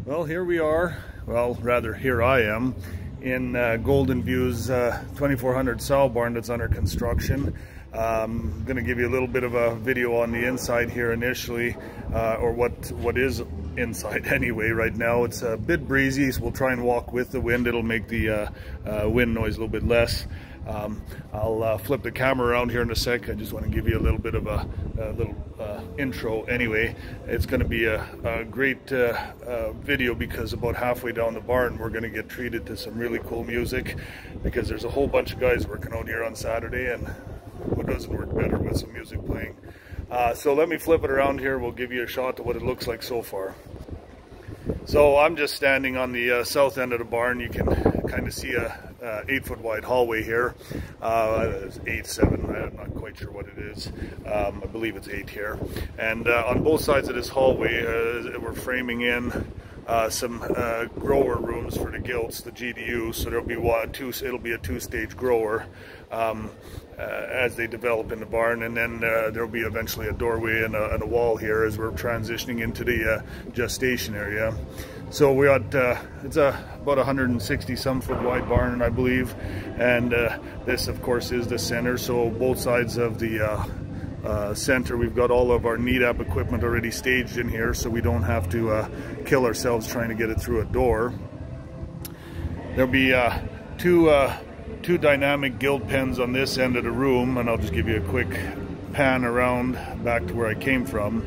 Well, here we are. Well, rather, here I am in Golden View's 2400 sow barn that's under construction. I'm going to give you a little bit of a video on the inside here initially, or what is inside anyway. Right now it's a bit breezy, so we'll try and walk with the wind. It'll make the wind noise a little bit less. I'll flip the camera around here in a sec. I just want to give you a little bit of a little intro anyway. It's going to be a great video because about halfway down the barn we're going to get treated to some really cool music, because there's a whole bunch of guys working out here on Saturday, and who doesn't work better with some music playing. So let me flip it around here. We'll give you a shot of what it looks like so far. So I'm just standing on the south end of the barn. You can kind of see a 8-foot wide hallway here. It's 8, 7, I'm not quite sure what it is. I believe it's 8 here. And on both sides of this hallway, we're framing in some grower rooms for the gilts, the GDU. So there'll be it'll be a 2-stage grower as they develop in the barn, and then there'll be eventually a doorway and a wall here as we're transitioning into the gestation area. So we got it's about 160 some foot wide barn, I believe, and this of course is the center. So both sides of the center, we've got all of our NEADAP equipment already staged in here, so we don't have to kill ourselves trying to get it through a door. There'll be two dynamic gilt pens on this end of the room, and I'll just give you a quick pan around back to where I came from.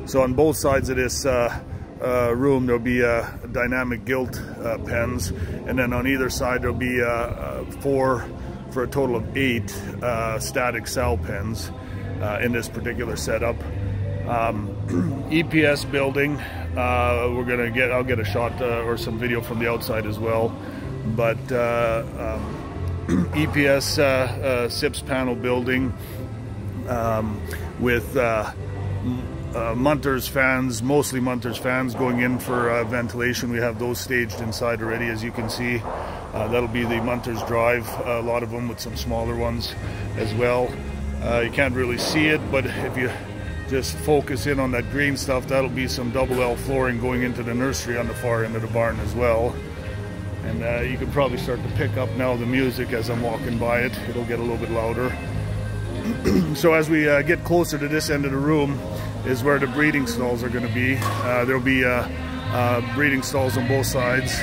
So on both sides of this room there'll be dynamic gilt pens, and then on either side there'll be 4 for a total of 8 static sow pens in this particular setup. EPS building, I'll get a shot or some video from the outside as well, but EPS SIPS panel building with Munters fans, mostly Munters fans going in for ventilation. We have those staged inside already, as you can see. That'll be the Munters drive, a lot of them with some smaller ones as well. You can't really see it, but if you just focus in on that green stuff, that'll be some double L flooring going into the nursery on the far end of the barn as well. And you can probably start to pick up now the music as I'm walking by it. It'll get a little bit louder. So as we get closer to this end of the room is where the breeding stalls are going to be. There'll be breeding stalls on both sides,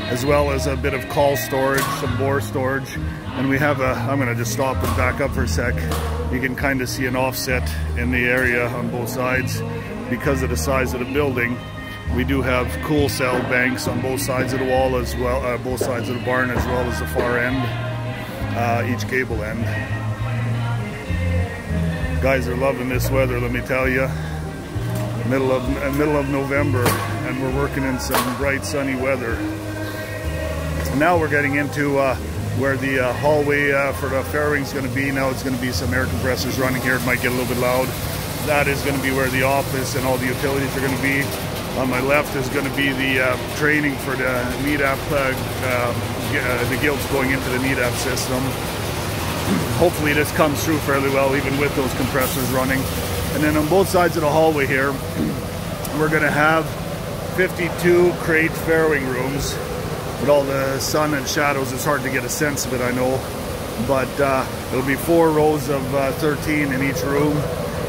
as well as a bit of call storage, some boar storage. And we have I'm going to just stop and back up for a sec. You can kind of see an offset in the area on both sides because of the size of the building. We do have cool cell banks on both sides of the wall as well, both sides of the barn, as well as the far end, each gable end. Guys are loving this weather, let me tell you. Middle of November, and we're working in some bright sunny weather. Now we're getting into where the hallway for the fairing is going to be. Now it's going to be some air compressors running here. It might get a little bit loud. That is going to be where the office and all the utilities are going to be. On my left is going to be the training for the NEADAP, the gilts going into the NEADAP system. Hopefully this comes through fairly well, even with those compressors running. And then on both sides of the hallway here, we're going to have 52 crate farrowing rooms. With all the sun and shadows, it's hard to get a sense of it, I know. But it'll be 4 rows of 13 in each room.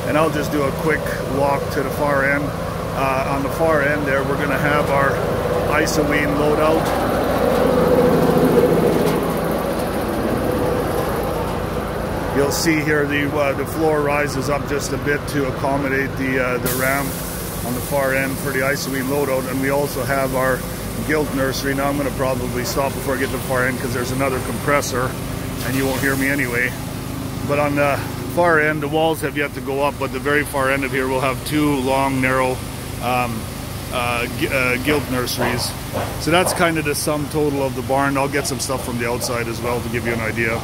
And I'll just do a quick walk to the far end. On the far end there, we're going to have our isoween loadout. You'll see here the floor rises up just a bit to accommodate the ramp on the far end for the isoween loadout, and we also have our gilt nursery. Now I'm going to probably stop before I get to the far end because there's another compressor, and you won't hear me anyway. But on the far end, the walls have yet to go up, but the very far end of here we'll have 2 long, narrow gilt nurseries. So that's kind of the sum total of the barn. I'll get some stuff from the outside as well to give you an idea.